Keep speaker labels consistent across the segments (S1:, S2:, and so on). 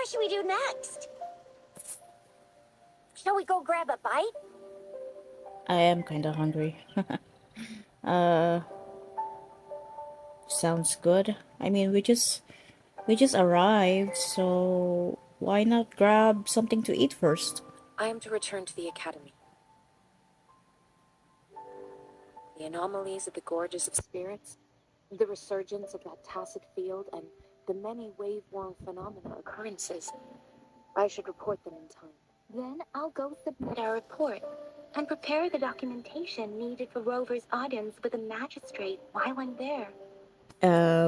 S1: What should we do next? Shall we go grab a bite?
S2: I am kind of hungry. uh, sounds good. I mean, we just arrived, so why not grab something to eat first?
S3: I am to return to the academy. The anomalies of the gorges of spirits, the resurgence of that tacit field, and the many wave-worn phenomena occurrences. I should report them in time.
S4: Then I'll go submit our report and prepare the documentation needed for Rover's audience with the magistrate while I'm there.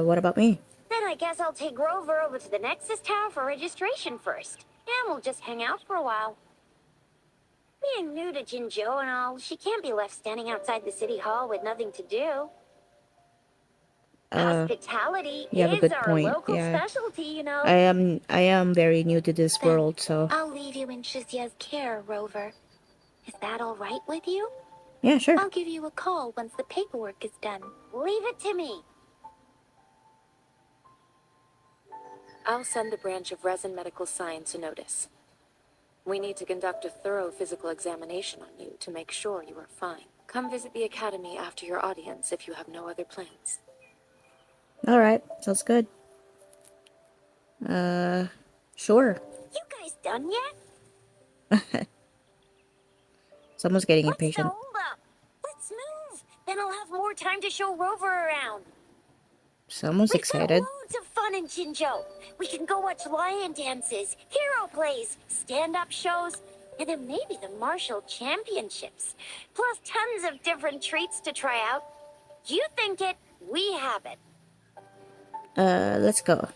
S2: What about me?
S1: Then I guess I'll take Rover over to the Nexus Tower for registration first. And we'll just hang out for a while. Being new to Jinzhou and all, she can't be left standing outside the city hall with nothing to do. Hospitality
S2: you have a
S1: is
S2: good
S1: our
S2: point,
S1: local
S2: yeah.
S1: specialty, you know.
S2: I am very new to this
S4: Then
S2: world, so
S4: I'll leave you in Shixia's care, Rover. Is that all right with you?
S2: yeah, sure.
S4: I'll give you a call once the paperwork is done.
S1: Leave it to me.
S3: I'll send the branch of Resin Medical Science a notice. We need to conduct a thorough physical examination on you to make sure you are fine. Come visit the academy after your audience if you have no other plans.
S2: Alright, sounds good. Sure.
S1: You guys done yet?
S2: Someone's getting
S1: What's the
S2: impatient.
S1: holdup? Let's move. Then I'll have more time to show Rover around.
S2: Someone's
S1: We've
S2: excited.
S1: got loads of fun in Jinzhou. We can go watch lion dances, hero plays, stand-up shows, and then maybe the martial championships. Plus tons of different treats to try out. You think it, we have it.
S2: Let's go.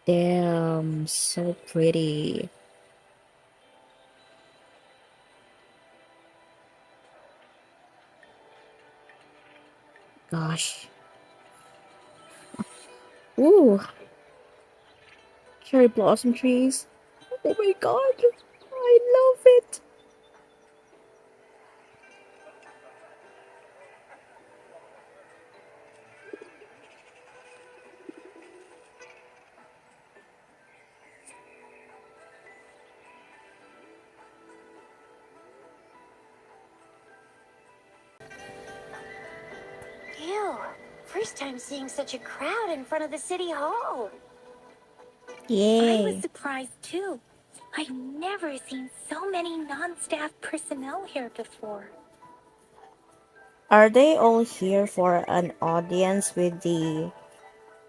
S2: Damn, so pretty. Gosh. Ooh. Cherry blossom trees. Oh my god. I love it.
S1: Ew. First time seeing such a crowd in front of the city hall.
S4: I
S2: Yay.
S4: was surprised too. I've never seen so many non-staff personnel here before.
S2: Are they all here for an audience with the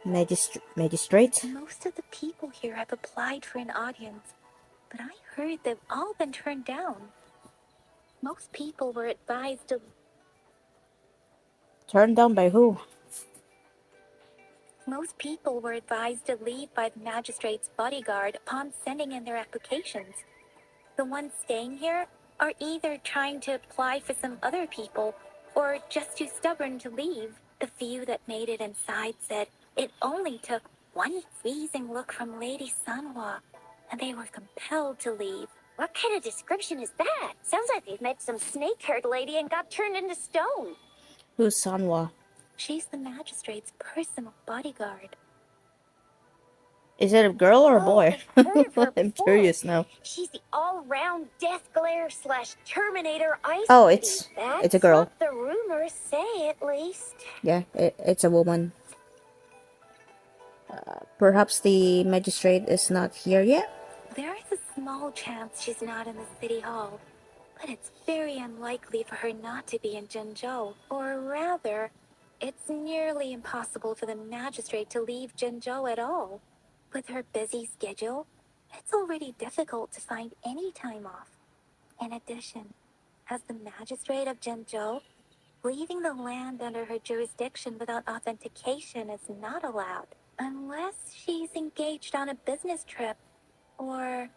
S2: magistrate?
S4: Most of the people here have applied for an audience, but I heard they've all been turned down. Most people were advised to
S2: Turned down by who?
S4: leave by the magistrate's bodyguard upon sending in their applications. The ones staying here are either trying to apply for some other people or just too stubborn to leave. The few that made it inside said it only took one freezing look from Lady Sanhua, and they were compelled to leave.
S1: What kind of description is that? Sounds like they've met some snake-haired lady and got turned into stone.
S2: Who's Sanwa?
S4: She's the magistrate's personal bodyguard.
S2: Is it a girl or a boy?
S1: I've heard of her
S2: I'm
S1: before.
S2: curious now.
S1: She's the all-round death glare / Terminator ice
S2: Oh,
S1: lady.
S2: it's a girl.
S1: That's what the rumors say, at least.
S2: Yeah, it's a woman. Perhaps the magistrate is not here yet?
S4: There is a small chance she's not in the city hall, but it's very unlikely for her not to be in Jinzhou. Or rather, it's nearly impossible for the magistrate to leave Jinzhou at all. With her busy schedule, it's already difficult to find any time off. In addition, as the magistrate of Jinzhou, leaving the land under her jurisdiction without authentication is not allowed, unless she's engaged on a business trip, or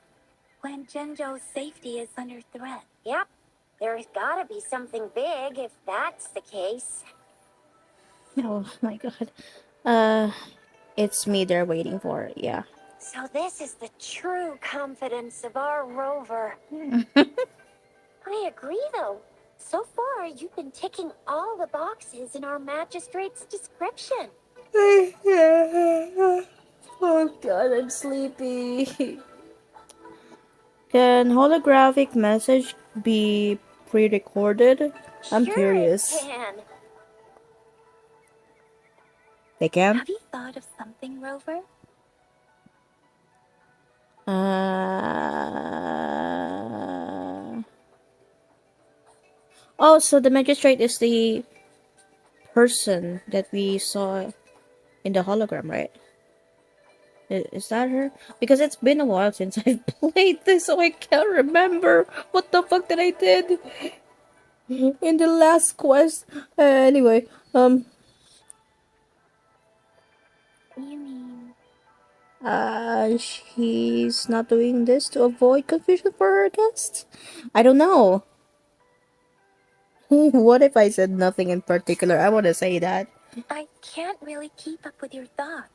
S4: when Jinzhou's safety is under threat.
S1: Yep. There's gotta be something big if that's the case.
S2: Oh my god. It's me they're waiting for, yeah.
S1: So this is the true confidence of our Rover. I agree, though. So far, you've been ticking all the boxes in our magistrate's description.
S2: Oh god, I'm sleepy. Can holographic message be pre-recorded? I'm
S1: Sure it
S2: curious.
S1: can.
S2: They can?
S4: Have you thought of something, Rover?
S2: Oh, so the magistrate is the person that we saw in the hologram, right? Is that her? Because it's been a while since I've played this, so I can't remember what the fuck that I did in the last quest. Anyway,
S4: You mean
S2: she's not doing this to avoid confusion for her guests? I don't know. What if I said nothing in particular? I want to say that.
S4: I can't really keep up with your thoughts.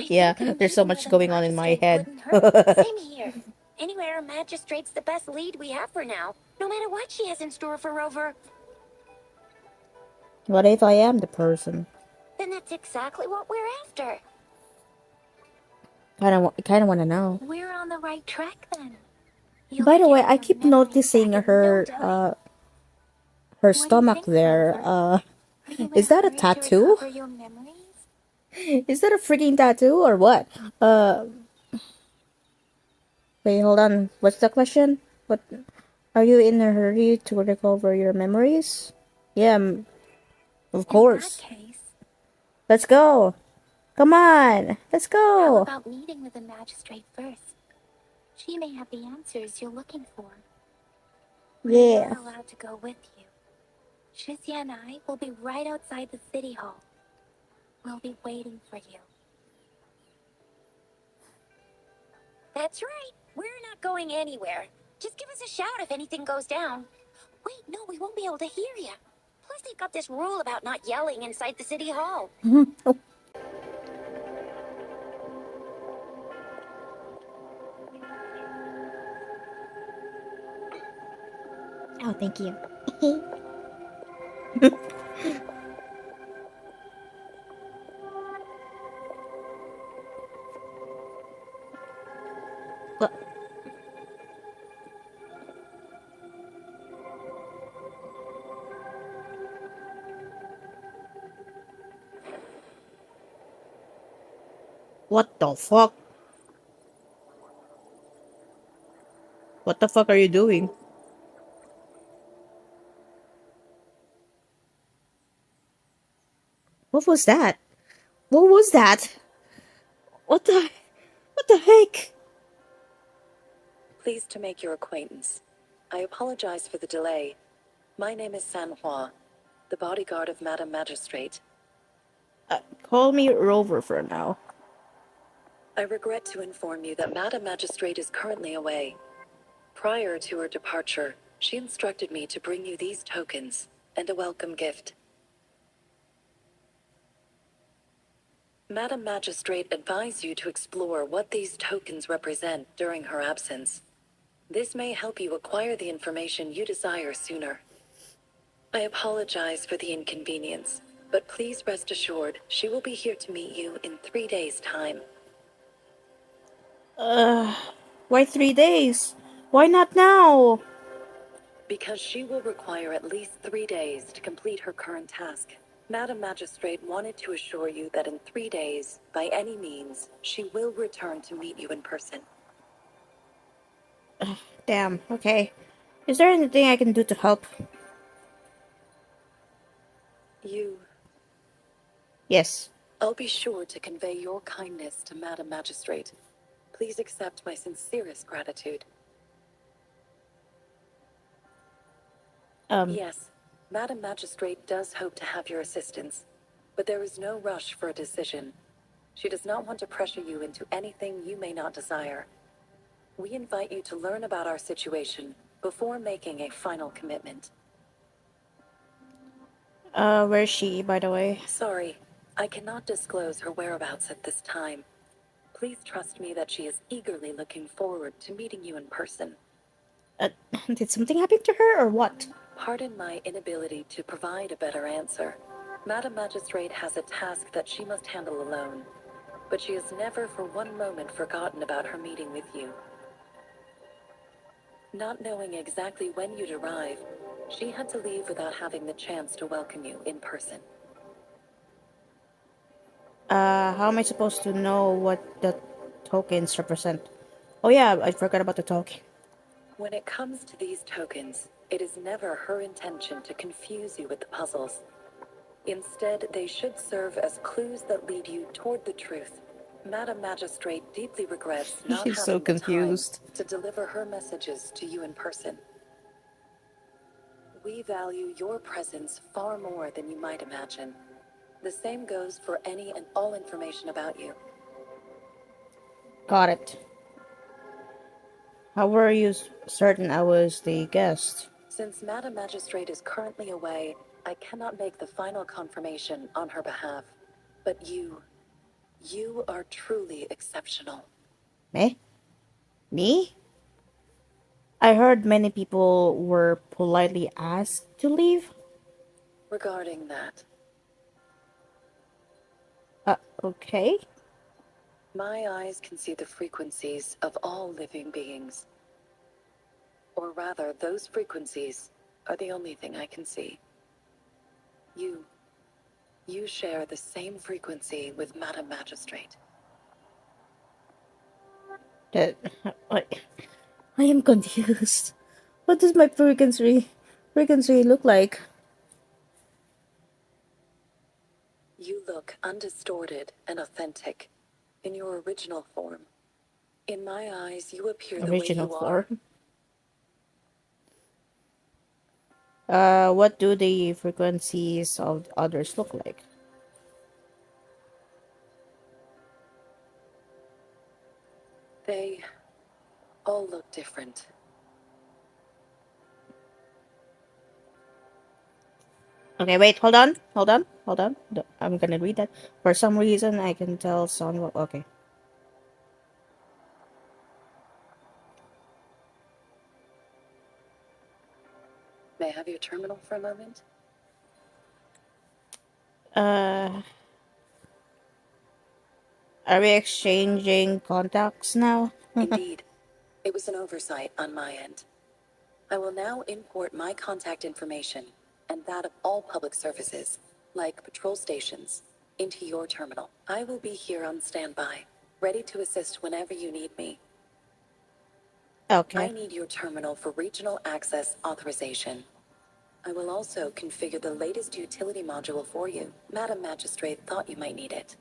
S2: Yeah,
S4: I think
S2: there's so
S4: meeting
S2: much
S4: with a
S2: going on in my
S4: magistrate
S2: head.
S4: wouldn't hurt.
S1: Same here. Anyway, our magistrate's the best lead we have for now, no matter what she has in store for Rover.
S2: What if I am the person?
S1: Then that's exactly what we're after.
S2: Kind of want to know.
S4: We're on the right track then. You'll
S2: By
S4: be
S2: the way,
S4: getting
S2: I
S4: your
S2: keep
S4: memories
S2: noticing
S4: back in no time.
S2: her
S4: What do you
S2: stomach
S4: think,
S2: there.
S4: Rover? Are you in
S2: Is
S4: a
S2: that a
S4: hurry to
S2: tattoo?
S4: recover your memories?
S2: Is that a freaking tattoo or what? Wait, hold on. What's the question? What? Are you in a hurry to recover your memories? Yeah, of
S4: In that
S2: course.
S4: case,
S2: Let's go. Come on, let's
S4: how
S2: go.
S4: about meeting with the magistrate first? She may have the answers you're looking for. We're
S2: Yeah.
S4: not allowed to go with you. Shizia and I will be right outside the city hall. We'll be waiting for you.
S1: That's right. We're not going anywhere. Just give us a shout if anything goes down. Wait, no, we won't be able to hear you. Plus, they've got this rule about not yelling inside the city hall.
S2: Oh, thank you. What? What the fuck? What the fuck are you doing? What was that? What was that? What the? What the heck?
S3: Pleased to make your acquaintance. I apologize for the delay. My name is Sanhua, the bodyguard of Madam Magistrate.
S2: Call me Rover for now.
S3: I regret to inform you that Madam Magistrate is currently away. Prior to her departure, she instructed me to bring you these tokens and a welcome gift. Madam Magistrate advised you to explore what these tokens represent during her absence. This may help you acquire the information you desire sooner. I apologize for the inconvenience, but please rest assured she will be here to meet you in 3 days' time.
S2: Why 3 days? Why not now?
S3: Because she will require at least 3 days to complete her current task. Madam Magistrate wanted to assure you that in 3 days, by any means, she will return to meet you in person.
S2: Damn, okay. Is there anything I can do to help? Yes.
S3: I'll be sure to convey your kindness to Madam Magistrate. Please accept my sincerest gratitude. Yes, Madam Magistrate does hope to have your assistance, but there is no rush for a decision. She does not want to pressure you into anything you may not desire. We invite you to learn about our situation before making a final commitment.
S2: Where's she, by the way?
S3: Sorry, I cannot disclose her whereabouts at this time. Please trust me that she is eagerly looking forward to meeting you in person.
S2: Uh, did something happen to her or what?
S5: Pardon my inability to provide a better answer. Madam Magistrate has a task that she must handle alone, but she has never for one moment forgotten about her meeting with you. Not knowing exactly when you'd arrive, she had to leave without having the chance to welcome you in person.
S2: How am I supposed to know what the tokens represent? Oh yeah, I forgot about the token.
S5: When it comes to these tokens, it is never her intention to confuse you with the puzzles. Instead, they should serve as clues that lead you toward the truth. Madam Magistrate deeply regrets not
S2: She's so
S5: having the time
S2: confused.
S5: to deliver her messages to you in person. We value your presence far more than you might imagine. The same goes for any and all information about you.
S2: Got it. How were you certain I was the guest?
S5: Since Madam Magistrate is currently away, I cannot make the final confirmation on her behalf. But you are truly exceptional.
S2: Eh? Me? I heard many people were politely asked to leave.
S5: Regarding that,
S2: Okay.
S5: my eyes can see the frequencies of all living beings. Or rather, those frequencies are the only thing I can see. You share the same frequency with Madam Magistrate.
S2: That I am confused. What does my frequency look like?
S5: You look undistorted and authentic in your original form. In my eyes, you appear the way
S2: Original
S5: you are.
S2: form. What do the frequencies of others look like?
S5: They all look different.
S2: Okay, wait, hold on. I'm gonna read that. For some reason, I can tell someone. Okay.
S5: May I have your terminal for a moment?
S2: Uh, are we exchanging contacts now?
S5: Indeed. It was an oversight on my end. I will now import my contact information and that of all public services, like patrol stations, into your terminal. I will be here on standby, ready to assist whenever you need me.
S2: Okay.
S5: I need your terminal for regional access authorization. I will also configure the latest utility module for you. Madam Magistrate thought you might need it.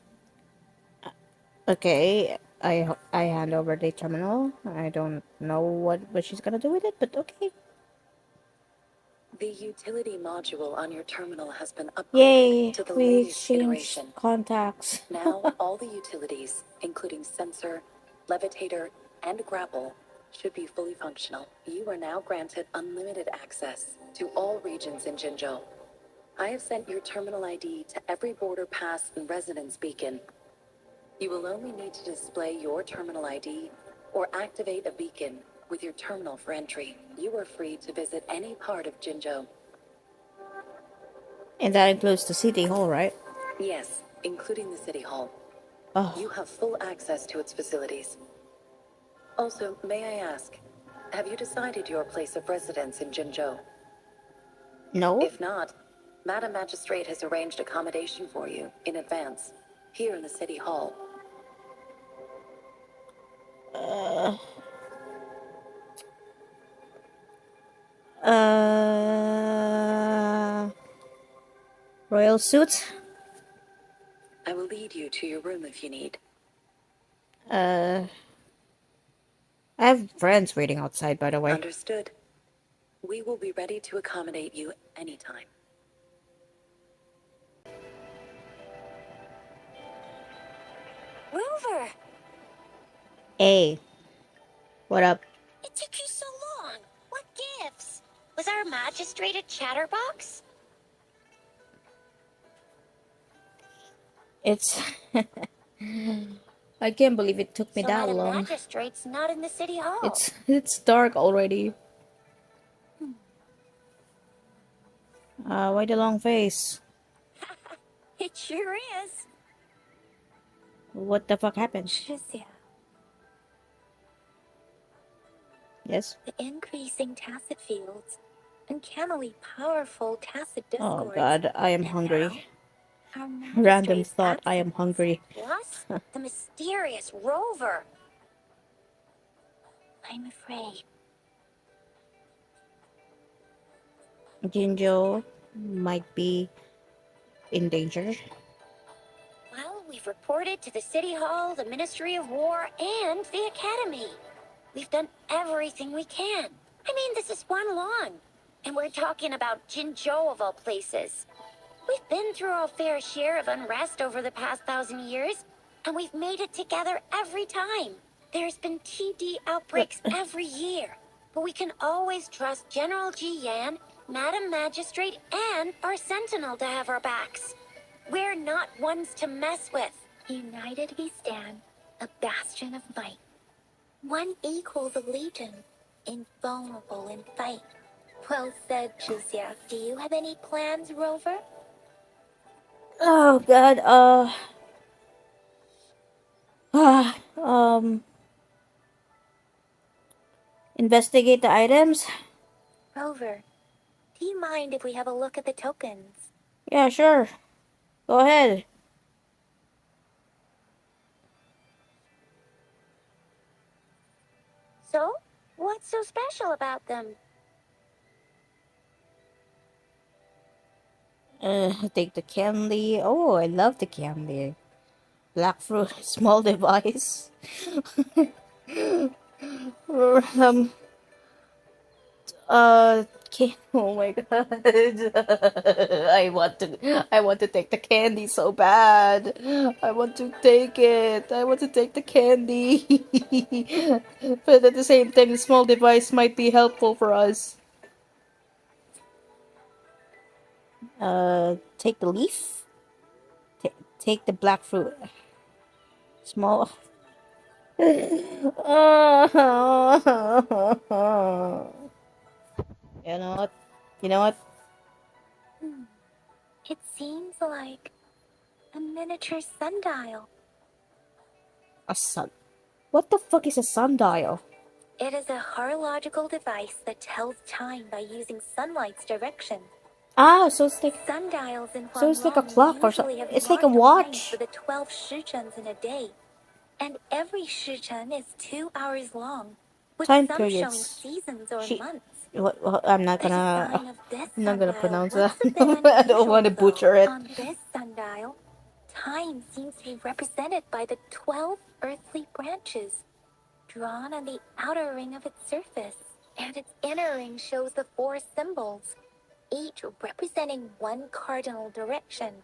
S2: Okay. I hand over the terminal. I don't know what she's gonna do with it, but okay.
S5: The utility module on your terminal has been upgraded
S2: Yay!
S5: to the
S2: We
S5: latest
S2: exchanged
S5: iteration.
S2: contacts.
S5: Now, all the utilities, including sensor, levitator, and grapple, should be fully functional. You are now granted unlimited access to all regions in Jinzhou. I have sent your terminal ID to every border pass and residence beacon. You will only need to display your terminal ID or activate a beacon with your terminal for entry. You are free to visit any part of Jinzhou.
S2: And that includes the city hall, right?
S5: Yes, including the City Hall.
S2: Oh,
S5: You have full access to its facilities. Also, may I ask, have you decided your place of residence in Jinzhou?
S2: no?
S5: If not, Madam Magistrate has arranged accommodation for you in advance, here in the City Hall.
S2: Uh, royal suit?
S5: I will lead you to your room if you need.
S2: I have friends waiting outside, by the way.
S5: Understood. We will be ready to accommodate you anytime.
S1: Rover,
S2: Hey, what up?
S1: it took you so long. What gifts? Was our magistrate a chatterbox?
S2: It's... I can't believe it took me
S1: So
S2: that
S1: Madam
S2: long.
S1: Magistrate's not in the city hall.
S2: It's dark already. Why the long face?
S1: It sure is.
S2: What the fuck happened?
S4: Shizia,
S2: Yes?
S4: the increasing tacit fields, uncannily powerful tacit
S2: Oh
S4: discords,
S2: god, I am
S4: and
S2: hungry.
S4: now our
S2: Random
S4: magistrate's
S2: thought, I am
S4: absence.
S2: hungry.
S1: Plus, the mysterious rover.
S4: I'm afraid.
S2: Jinzhou might be in danger.
S1: Well, we've reported to the City Hall, the Ministry of War, and the Academy. We've done everything we can. I mean, this is one long. And we're talking about Jinzhou of all places. We've been through our fair share of unrest over the past 1,000 years, and we've made it together every time. There's been TD outbreaks every year, but we can always trust General Ji Yan, Madam Magistrate, and our Sentinel to have our backs. We're not ones to mess with.
S4: United we stand, a bastion of might. One equals a legion, invulnerable in fight. Well said, Shizia. Do you have any plans, Rover?
S2: Oh god, um, investigate the items?
S4: Rover, do you mind if we have a look at the tokens?
S2: Yeah, sure. Go ahead.
S1: So, what's so special about them?
S2: Take the candy. Oh, I love the candy. Black fruit, small device. um, oh my god. I want to take the candy so bad. I want to take it. I want to take the candy. But at the same time, the small device might be helpful for us. Take the leaf. Take the black fruit. Small. You know what? You know what?
S4: It seems like a miniature sundial.
S2: A sun. What the fuck is a sundial?
S4: It is a horological device that tells time by using sunlight's direction.
S2: Ah, so it's like
S4: Sundials in
S2: So it's like a
S4: Huanglong
S2: clock or
S4: usually
S2: something.
S4: have
S2: It's like a
S4: marked lines
S2: watch.
S4: for the 12 shichens in a day. And every shichen is 2 hours long, with
S2: Time
S4: some showing
S2: periods.
S4: seasons or
S2: She.
S4: months.
S2: I'm not
S4: The
S2: gonna.
S4: design of this
S2: I'm not gonna
S4: sundial
S2: pronounce that.
S4: looks a bit
S2: I don't want to
S4: unusual,
S2: butcher
S4: though.
S2: it.
S4: On this sundial, time seems to be represented by the 12 earthly branches, drawn on the outer ring of its surface. And its inner ring shows the 4 symbols, each representing one cardinal direction.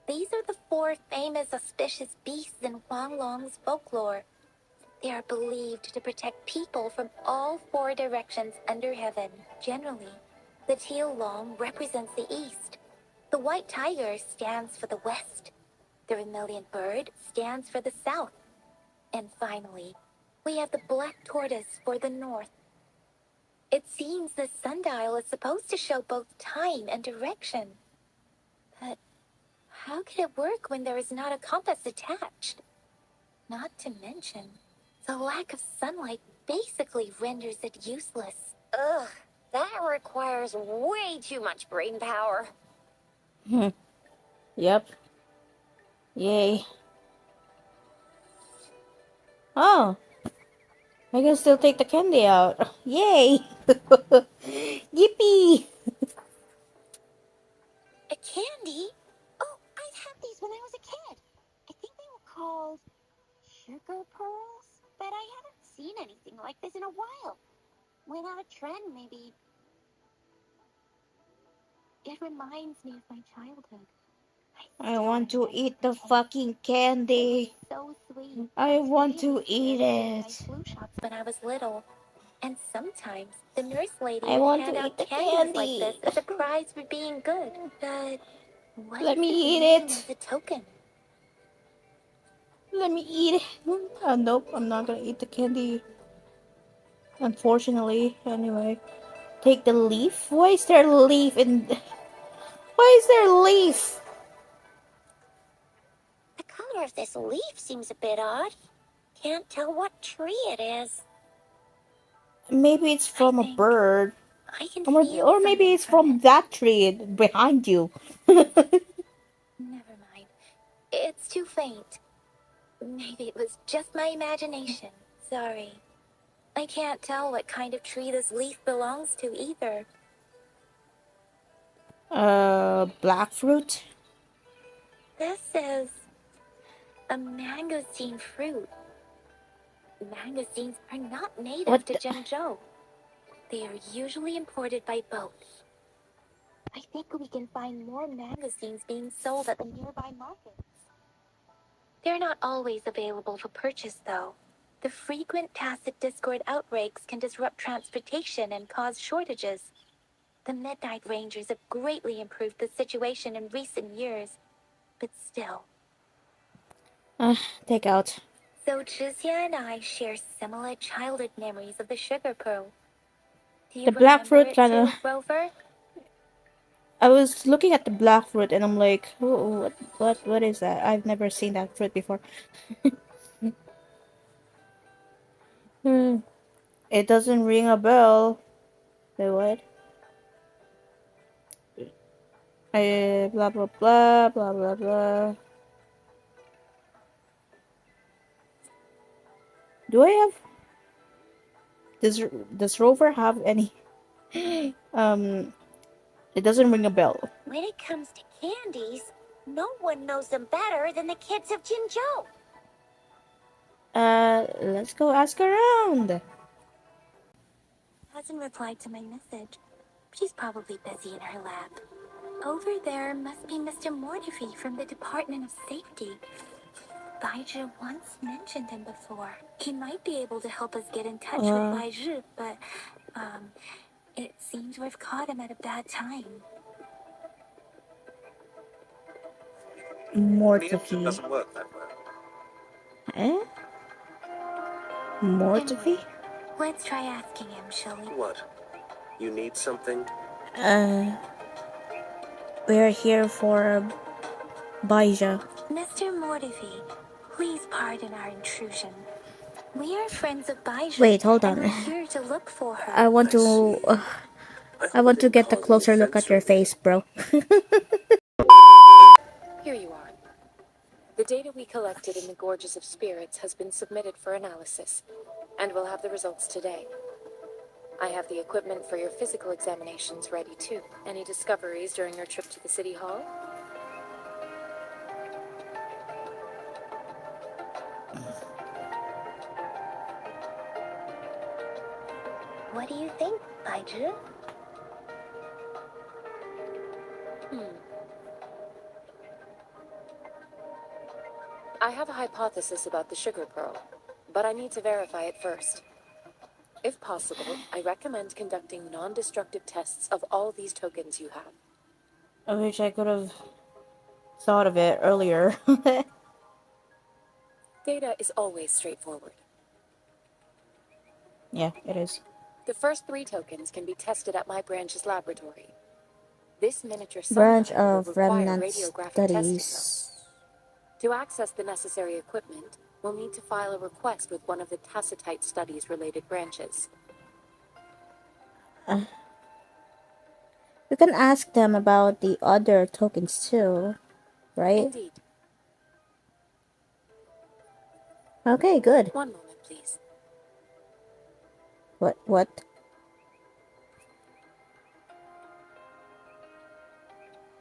S4: These are the 4 famous auspicious beasts in Huanglong's folklore. They are believed to protect people from all 4 directions under heaven. Generally, the teal long represents the east. The white tiger stands for the west. The vermilion bird stands for the south. And finally, we have the black tortoise for the north. It seems the sundial is supposed to show both time and direction. But how can it work when there is not a compass attached? Not to mention, the lack of sunlight basically renders it useless.
S1: Ugh, that requires way too much brain power.
S2: Yep. Yay. Oh. I can still take the candy out. Yay! Yippee!
S1: A candy? Oh, I've had these when I was a kid. I think they were called sugar pearls, but I haven't seen anything like this in a while. Went out of trend, maybe.
S4: It reminds me of my childhood.
S2: I want to eat the fucking candy.
S4: So sweet.
S2: I
S4: It's
S2: want to
S4: really
S2: eat
S4: scared me in my
S2: it.
S4: flu shots when I was little. And sometimes the nurse lady
S2: I
S4: would
S2: want
S4: hand
S2: to
S4: out
S2: eat the
S4: candies like
S2: candy.
S4: this as a prize for being good. But what
S2: Let
S4: is
S2: me
S4: the
S2: eat
S4: meaning
S2: it.
S4: of the token?
S2: Let me eat it. Nope, I'm not gonna eat the candy. Unfortunately, anyway. Take the leaf? Why is there a leaf in... Why is there a leaf?
S1: The color of this leaf seems a bit odd. Can't tell what tree it is.
S2: Maybe it's
S4: I
S2: from a
S4: think
S2: bird.
S4: I can
S2: Or,
S4: feel
S2: or maybe
S4: something
S2: it's
S4: from
S2: from
S4: it.
S2: that tree behind you.
S4: Never mind. It's too faint. Maybe it was just my imagination. Sorry. I can't tell what kind of tree this leaf belongs to either.
S2: Black fruit?
S4: This is a mangosteen fruit. Mangosteens are not native
S2: What
S4: to
S2: the?
S4: Jinzhou. They are usually imported by boat. I think we can find more mangosteens being sold at the nearby markets. They're not always available for purchase, though. The frequent tacit discord outbreaks can disrupt transportation and cause shortages. The Midnight Rangers have greatly improved the situation in recent years, but still.
S2: Take out.
S4: So Chixia and I share similar childhood memories of the sugar pearl. Do you
S2: The black
S4: remember
S2: fruit
S4: it
S2: kind of.
S4: too, Rover?
S2: I was looking at the black fruit and I'm like, oh, what is that? I've never seen that fruit before. Hmm. It doesn't ring a bell. Wait, what? Blah blah blah blah blah blah. Do I have? Does Rover have any? um, it doesn't ring a bell.
S1: When it comes to candies, no one knows them better than the kids of Jinzhou.
S2: Let's go ask around.
S4: Hasn't replied to my message. She's probably busy in her lab. Over there must be Mr. Mortefi from the Department of Safety. Baizhi once mentioned him before. He might be able to help us get in touch with Baizhi, but, it seems we've caught him at a bad time.
S2: Mortefi.
S6: Doesn't work that way.
S2: Eh? Mortefi?
S4: Anyway, let's try asking him, shall we?
S6: What? You need something?
S2: We're here for Baija.
S4: Mr. Mortefi, please pardon our intrusion. We are friends of Baizhi.
S2: Wait, hold
S4: and
S2: on.
S4: we're here to look for her.
S2: I want to. I want to get a closer look at your face, bro.
S3: Here you are. The data we collected in the Gorges of Spirits has been submitted for analysis, and we'll have the results today. I have the equipment for your physical examinations ready too. Any discoveries during your trip to the City Hall?
S4: What do you think, Baizhi?
S3: I have a hypothesis about the sugar pearl, but I need to verify it first. If possible, I recommend conducting non-destructive tests of all these tokens you have.
S2: I wish I could have thought of it earlier.
S3: Data is always straightforward.
S2: Yeah, it is.
S3: The first 3 tokens can be tested at my branch's laboratory. This miniature
S2: Branch
S3: sundial will
S2: of
S3: require
S2: Remnant
S3: radiographic testing, though.
S2: Studies.
S3: To access the necessary equipment, we'll need to file a request with one of the Tacitite Studies related branches.
S2: We can ask them about the other tokens too, right?
S3: Indeed.
S2: Okay, good.
S3: One moment, please.
S2: What?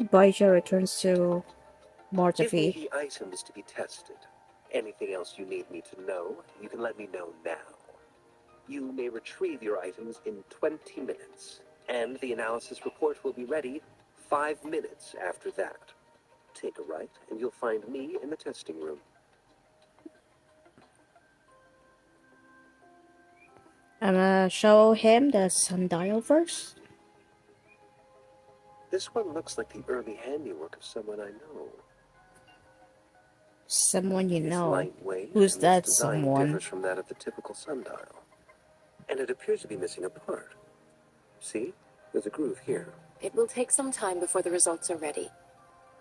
S2: Baija returns to
S6: Give me
S2: Mortefi.
S6: the items to be tested. Anything else you need me to know, you can let me know now. You may retrieve your items in 20 minutes, and the analysis report will be ready 5 minutes after that. Take a right, and you'll find me in the testing room.
S2: I'm gonna show him the sundial first.
S6: This one looks like the early handiwork of someone I know.
S2: Someone you
S6: It's
S2: know.
S6: lightweight,
S2: Who's
S6: and
S2: that
S6: its design
S2: someone?
S6: differs from that of the typical sundial. And it appears to be missing a part. See? There's a groove here.
S3: It will take some time before the results are ready.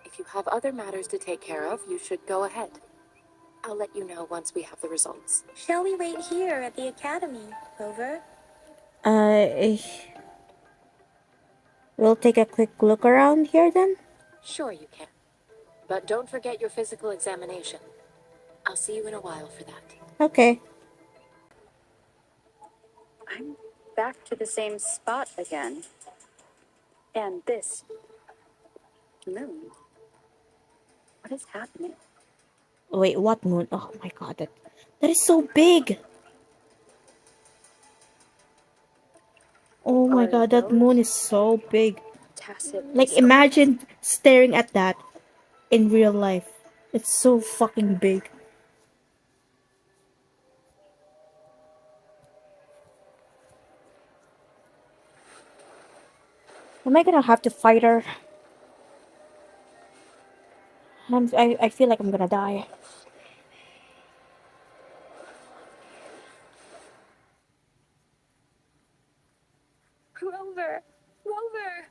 S3: If you have other matters to take care of, you should go ahead. I'll let you know once we have the results.
S4: Shall we wait here at the academy, Rover?
S2: We'll take a quick look around here then.
S3: Sure you can. But don't forget your physical examination. I'll see you in a while for that.
S2: Okay.
S7: I'm back to the same spot again. And this moon. What is happening?
S2: Wait, what moon? Oh my god, that is so big. Oh my
S7: Are
S2: god, that
S7: those
S2: moon is so big.
S7: tacit
S2: Like,
S7: disc-
S2: imagine staring at that in real life. It's so fucking big. Am I gonna have to fight her? I feel like I'm gonna die.
S4: Rover! Rover!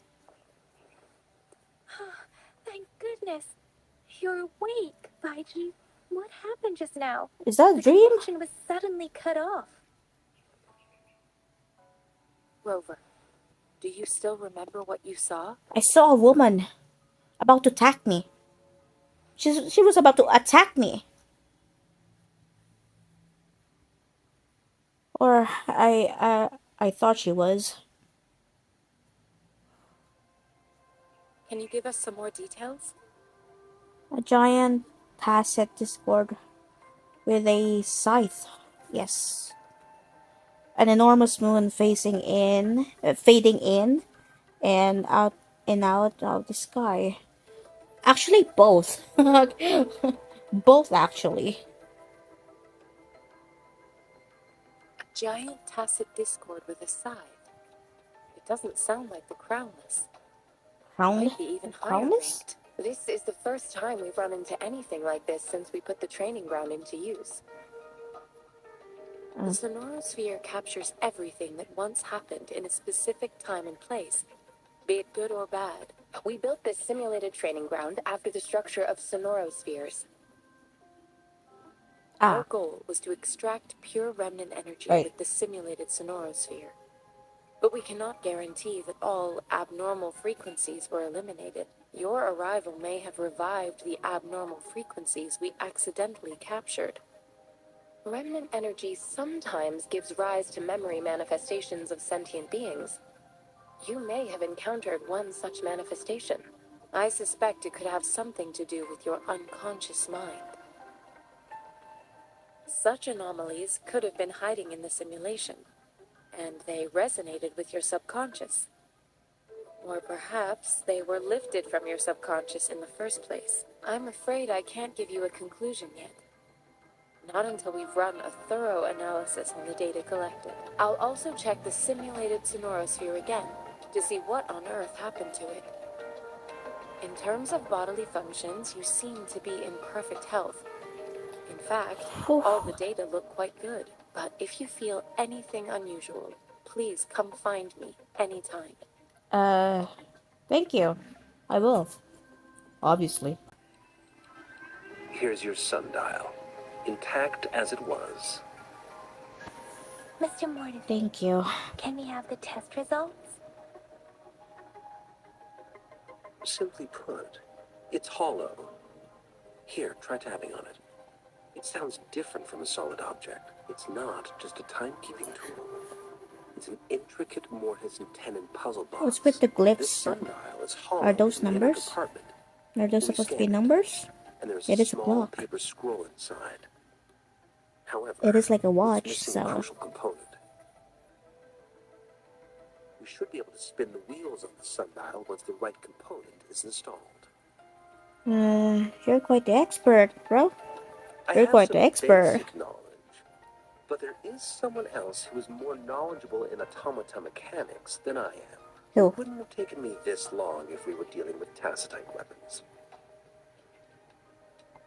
S4: Thank goodness. You're awake, Baiji. What happened just now?
S2: Is that a
S4: The
S2: dream?
S4: connection was suddenly cut off.
S3: Rover, do you still remember what you saw?
S2: I saw a woman about to attack me. She was about to attack me. Or I thought she was.
S3: Can you give us some more details?
S2: A giant tacet discord with a scythe. Yes. An enormous moon fading in and out of the sky. Actually, both. Both, actually.
S3: A giant tacit discord with a scythe. It doesn't sound like the crownless. Might be even higher
S2: Crownless?
S3: ranked. This is the first time we've run into anything like this since we put the training ground into use. The sonorosphere captures everything that once happened in a specific time and place, be it good or bad. We built this simulated training ground after the structure of sonorospheres. Our goal was to extract pure remnant energy
S2: Right.
S3: with the simulated sonorosphere. But we cannot guarantee that all abnormal frequencies were eliminated. Your arrival may have revived the abnormal frequencies we accidentally captured. Remnant energy sometimes gives rise to memory manifestations of sentient beings. You may have encountered one such manifestation. I suspect it could have something to do with your unconscious mind. Such anomalies could have been hiding in the simulation, and they resonated with your subconscious. Or perhaps they were lifted from your subconscious in the first place. I'm afraid I can't give you a conclusion yet. Not until we've run a thorough analysis on the data collected. I'll also check the simulated sonorosphere again to see what on earth happened to it. In terms of bodily functions, you seem to be in perfect health. In fact, all the data look quite good. But if you feel anything unusual, please come find me anytime.
S2: Thank you. I will. Obviously.
S6: Here's your sundial, intact as it was.
S4: Mr. Mortis,
S2: Thank you.
S4: can we have the test results?
S6: Simply put, it's hollow. Here, try tapping on it. It sounds different from a solid object. It's not just a timekeeping tool. It's an intricate mortise and tenon puzzle box.
S2: What's with the
S6: This
S2: glyphs?
S6: sundial is hollow
S2: Are those
S6: in the inner
S2: numbers?
S6: compartment.
S2: Are those
S6: We
S2: supposed to
S6: scanned
S2: be
S6: it,
S2: numbers?
S6: and there's
S2: It
S6: a
S2: is a
S6: small
S2: clock.
S6: paper scroll inside. However,
S2: It is like a
S6: it's
S2: watch,
S6: missing a
S2: so...
S6: crucial component. We should be able to spin the wheels of the sundial once the right component is installed.
S2: You're quite the expert, bro.
S6: I
S2: You're
S6: have
S2: quite
S6: some
S2: the expert.
S6: basic knowledge, but there is someone else who is more knowledgeable in automata mechanics than I am.
S2: Who?
S6: It wouldn't have taken me this long if we were dealing with tacitite weapons.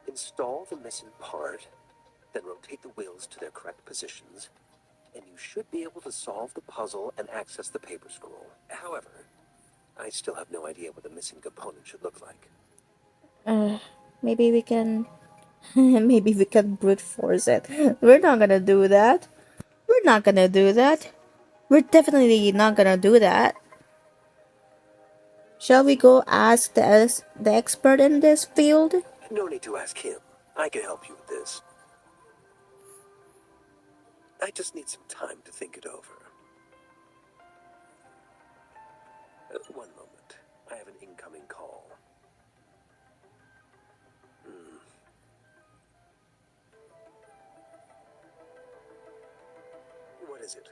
S6: Install the missing part, then rotate the wheels to their correct positions, and you should be able to solve the puzzle and access the paper scroll. However, I still have no idea what the missing component should look like.
S2: Maybe we can... maybe we can brute force it. We're not gonna do that. We're not gonna do that. We're definitely not gonna do that. Shall we go ask the expert in this field?
S6: No need to ask him. I can help you with this. I just need some time to think it over. One moment. I have an incoming call. What is it?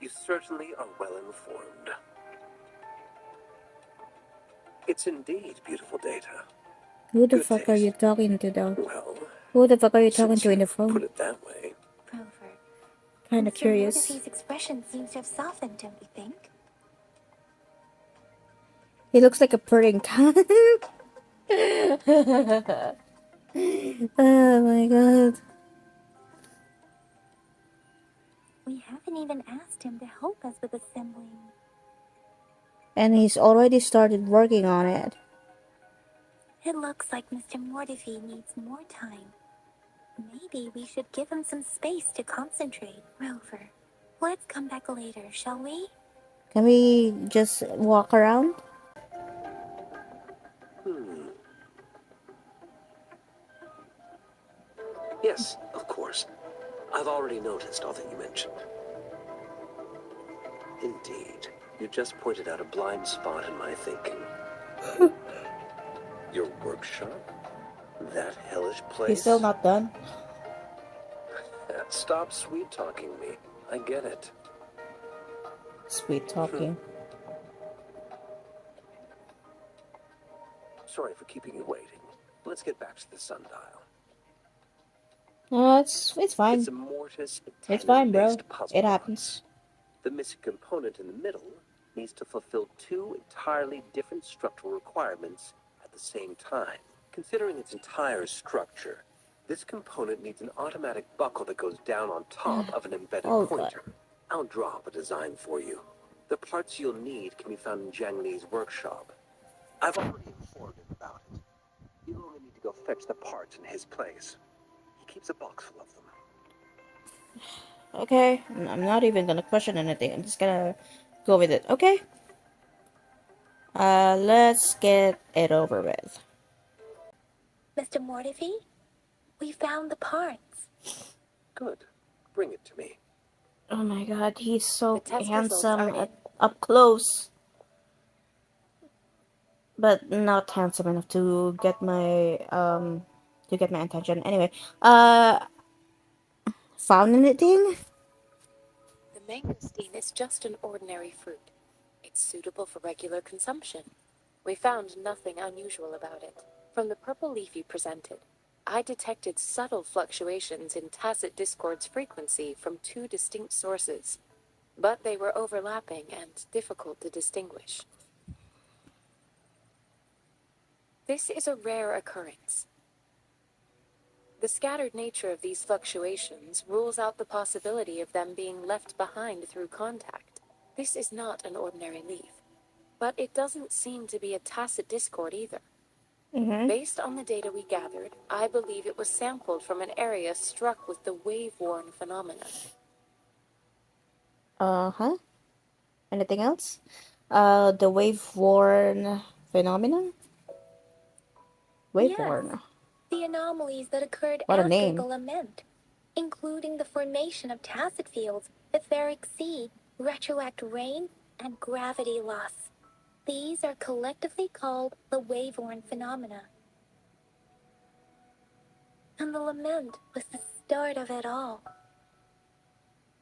S6: You certainly are well informed. It's indeed beautiful data.
S2: Who the
S6: Good
S2: fuck are you
S6: taste.
S2: talking to though?
S6: Well,
S2: Who the fuck are you talking
S6: since
S2: to in
S6: you
S2: the phone?
S6: put it that way,
S4: Rover.
S2: Kinda
S4: Mr.
S2: curious.
S4: Mordesty's expression seems to have softened, don't you think?
S2: He looks like a purring cat. Oh my god.
S4: We haven't even asked him to help us with assembling.
S2: And he's already started working on it.
S4: It looks like Mr. Mordevai needs more time. Maybe we should give him some space to concentrate. Rover, let's come back later, shall we?
S2: Can we just walk around?
S6: yes, of course. I've already noticed all that you mentioned. Indeed, you just pointed out a blind spot in my thinking. Your workshop? That hellish place?
S2: He's still not done.
S6: Stop sweet-talking me. I get it.
S2: Sweet talking.
S6: Sorry for keeping you waiting. Let's get back to the sundial.
S2: No, it's fine.
S6: It's a mortise
S2: It's fine, bro.
S6: based puzzle
S2: It
S6: box.
S2: happens.
S6: The missing component in the middle needs to fulfill two entirely different structural requirements at the same time. Considering its entire structure, this component needs an automatic buckle that goes down on top of an embedded
S2: Oh,
S6: pointer. I'll draw up a design for you. The parts you'll need can be found in Jiang Li's workshop. I've already informed him about it. You'll only need to go fetch the parts in his place. He keeps a box full of them.
S2: Okay, I'm not even gonna question anything. I'm just gonna go with it. Okay. Let's get it over with.
S4: Mr. Mordevai, we found the parts.
S6: Good. Bring it to me.
S2: Oh my god, he's so
S3: The test
S2: handsome
S3: results are in.
S2: up close. But not handsome enough to get my attention. Anyway, found anything?
S3: The mangosteen is just an ordinary fruit. It's suitable for regular consumption. We found nothing unusual about it. From the purple leaf you presented, I detected subtle fluctuations in tacit discord's frequency from two distinct sources, but they were overlapping and difficult to distinguish. This is a rare occurrence. The scattered nature of these fluctuations rules out the possibility of them being left behind through contact. This is not an ordinary leaf, but it doesn't seem to be a tacit discord either. Based on the data we gathered, I believe it was sampled from an area struck with the wave-worn phenomena.
S2: Uh-huh. Anything else? The wave-worn phenomenon? Wave-worn.
S4: Yes, the anomalies that occurred
S2: What a
S4: after
S2: name.
S4: the lament, including the formation of tacit fields, etheric sea, retroact rain, and gravity loss. These are collectively called the wave-worn phenomena. And the lament was the start of it all.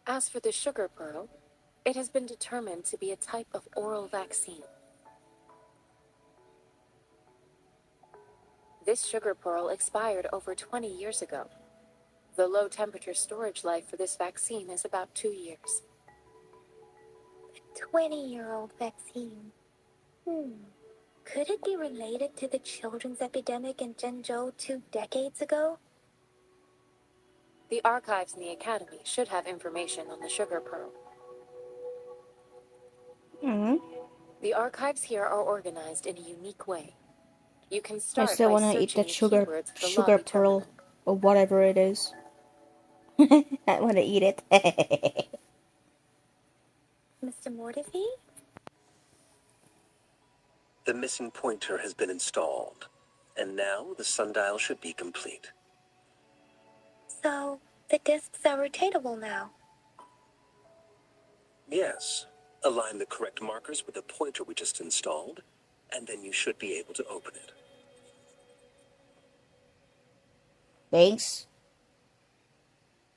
S3: As for the sugar pearl, it has been determined to be a type of oral vaccine. This sugar pearl expired over 20 years ago. The low-temperature storage life for this vaccine is about 2 years.
S4: 20-year-old vaccine. Could it be related to the children's epidemic in Jinzhou 2 decades ago?
S3: The archives in the Academy should have information on the sugar pearl.
S2: Mm-hmm.
S3: The archives here are organized in a unique way. You can
S2: I
S3: start
S2: still
S3: by
S2: want to eat
S3: searching
S2: that
S3: the
S2: sugar
S3: keywords for the
S2: sugar
S3: lobby
S2: pearl
S3: terminal.
S2: or whatever it is. I want to eat it.
S4: Mr. Mordefi?
S6: The missing pointer has been installed, and now the sundial should be complete.
S4: So, the discs are rotatable now.
S6: Yes. Align the correct markers with the pointer we just installed, and then you should be able to open it.
S2: Thanks.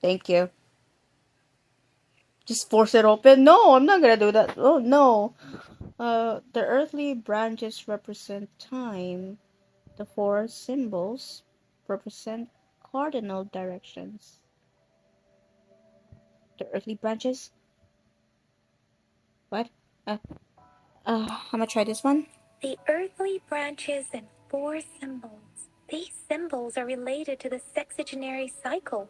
S2: Thank you. Just force it open? No, I'm not gonna do that. Oh no. The earthly branches represent time. The four symbols represent cardinal directions. The earthly branches? What? I'm gonna try this one.
S4: The earthly branches and four symbols. These symbols are related to the sexagenary cycle.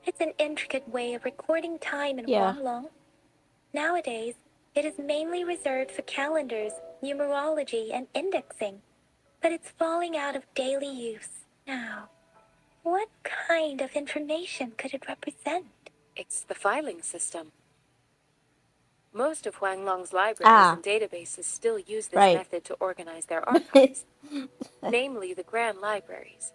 S4: It's an intricate way of recording time in
S2: Yeah.
S4: Huanglong. Nowadays, it is mainly reserved for calendars, numerology, and indexing. But it's falling out of daily use now. What kind of information could it represent?
S3: It's the filing system. Most of Huanglong's libraries and databases still use this
S2: Right.
S3: method to organize their archives, namely the Grand Libraries.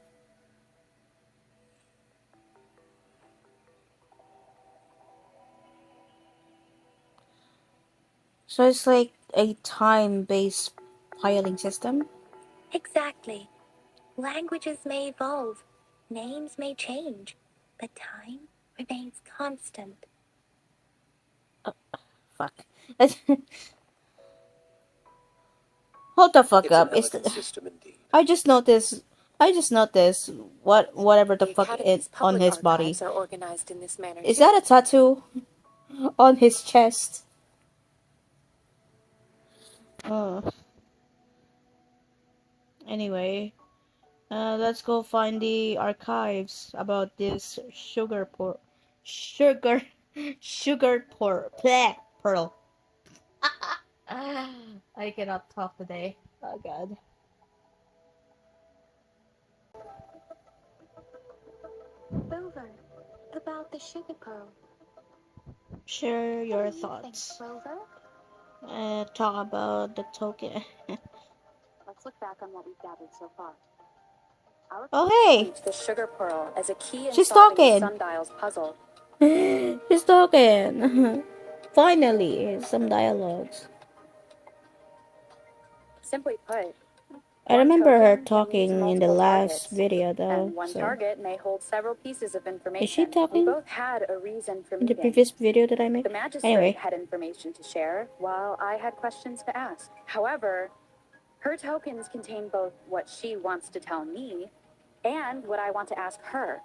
S2: So it's like a time-based filing system?
S4: Exactly. Languages may evolve, names may change, but time remains constant.
S2: Fuck. Hold the fuck
S6: It's an
S2: up.
S6: elegant system indeed.
S2: I just noticed whatever the
S3: The
S2: fuck
S3: Academy's
S2: is on
S3: public
S2: his body.
S3: archives are organized in this manner
S2: Is
S3: too.
S2: that a tattoo on his chest? Anyway, let's go find the archives about this sugar pearl. I cannot talk today. Oh god.
S4: Rover, about the sugar pearl.
S2: Share your
S4: What do you think,
S2: thoughts.
S4: Rover?
S2: Talk about the token.
S7: Let's look back on what we've gathered so far. Our
S2: Oh
S7: clues
S2: hey,
S7: point to the sugar pearl as a key in
S2: she's
S7: solving the
S2: talking.
S7: sundial's puzzle.
S2: She's talking. Finally, some dialogues.
S7: Simply put,
S2: I
S7: one
S2: remember her
S7: token can lead to
S2: talking in the
S7: multiple
S2: last
S7: targets,
S2: video though.
S7: and one
S2: So
S7: target may hold several pieces of
S2: is she
S7: information. We
S2: talking
S7: both had a reason for
S2: in the
S7: meeting.
S2: previous video that I made?
S7: The magistrate
S2: Anyway,
S7: had information to share, while I had questions to ask. However, her tokens contain both what she wants to tell me and what I want to ask her,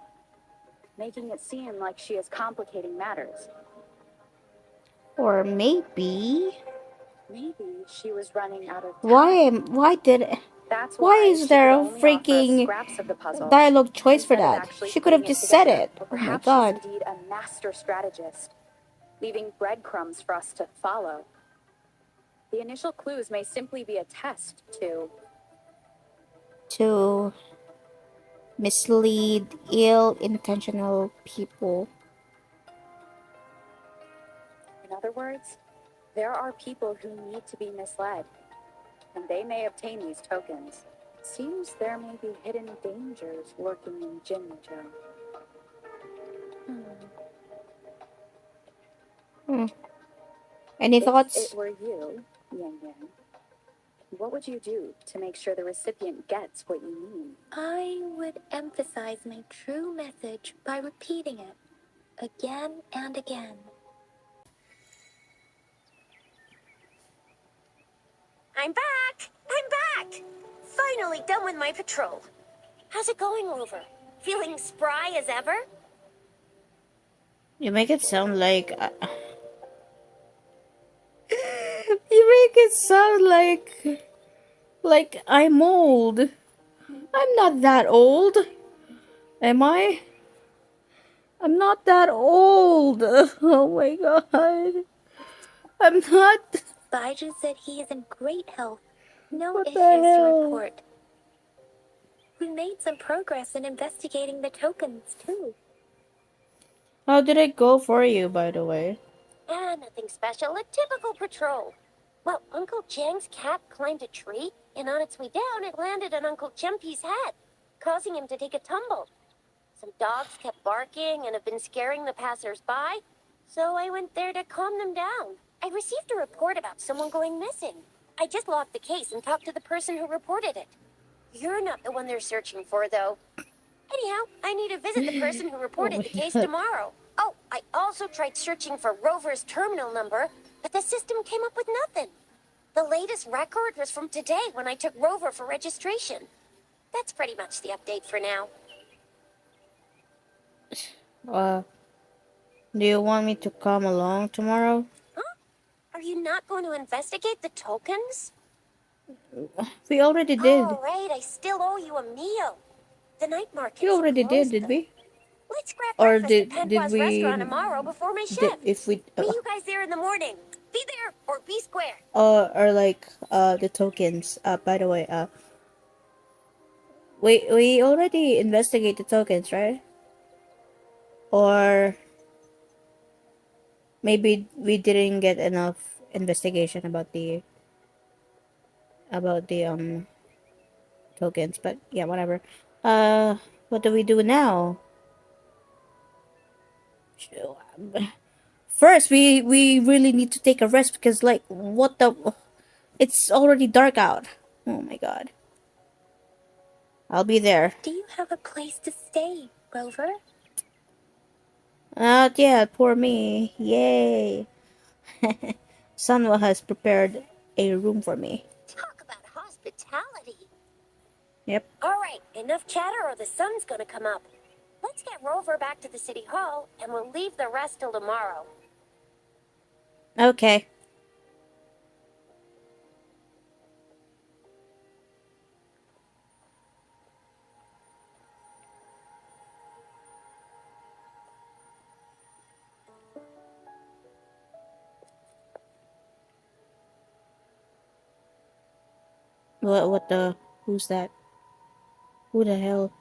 S7: making it seem like she is complicating matters.
S2: or maybe
S7: Maybe she was running out of time.
S2: why
S7: That's
S2: why
S7: why
S2: is
S7: she
S2: there
S7: could
S2: a
S7: only offer us
S2: freaking
S7: scraps of the puzzle
S2: dialogue choice for
S7: instead of
S2: that?
S7: actually
S2: She could have
S7: putting it
S2: just said
S7: together.
S2: it.
S7: Or
S2: Oh my
S7: perhaps
S2: god.
S7: she's indeed a master strategist, leaving breadcrumbs for us to follow. The initial clues may simply be a test
S2: To mislead ill-intentional people.
S7: In other words, there are people who need to be misled, and they may obtain these tokens. It seems there may be hidden dangers lurking in Jinzhou.
S2: Any
S7: If
S2: thoughts?
S7: it were you, Yang Yang, what would you do to make sure the recipient gets what you mean?
S4: I would emphasize my true message by repeating it again and again.
S1: I'm back! I'm back! Finally done with my patrol. How's it going, Rover? Feeling spry as ever?
S2: You make it sound like you make it sound like I'm old. I'm not that old. Am I? I'm not that old. Oh my god. I'm not.
S4: Baiju said he is in great health. No
S2: What the
S4: issues to
S2: hell?
S4: report. We made some progress in investigating the tokens, too.
S2: How did it go for you, by the way?
S1: Ah, nothing special. A typical patrol. Well, Uncle Chang's cat climbed a tree, and on its way down, it landed on Uncle Chempi's head, causing him to take a tumble. Some dogs kept barking and have been scaring the passers-by, so I went there to calm them down. I received a report about someone going missing. I just logged the case and talked to the person who reported it. You're not the one they're searching for, though. Anyhow, I need to visit the person who
S2: Oh
S1: reported
S2: my
S1: the case
S2: god.
S1: tomorrow. Oh, I also tried searching for Rover's terminal number, but the system came up with nothing. The latest record was from today when I took Rover for registration. That's pretty much the update for now.
S2: Uh, do you want me to come along tomorrow?
S1: Huh? Are you not going to investigate the tokens?
S2: We already did.
S1: Oh, right, I still owe you a meal. The night
S2: We
S1: market's
S2: already did,
S1: closed,
S2: did
S1: though.
S2: we?
S1: Let's grab
S2: Or
S1: breakfast at
S2: did
S1: Panqua's
S2: we?
S1: restaurant tomorrow before my
S2: Did,
S1: shift.
S2: if we?
S1: Meet you guys there in the morning. Be there or be square.
S2: Or like the tokens. By the way, we already investigate the tokens, right? Or maybe we didn't get enough investigation about the tokens, but yeah, whatever. What do we do now? First, we really need to take a rest because like what the, it's already dark out. Oh my god. I'll be there.
S4: Do you have a place to stay, Rover?
S2: Yeah, poor me. Yay. Sanwa has prepared a room for me.
S1: Talk about hospitality.
S2: Yep.
S1: All right, enough chatter or the sun's gonna come up. Let's get Rover back to the city hall, and we'll leave the rest till tomorrow.
S2: Okay. What the, who's that? Who the hell?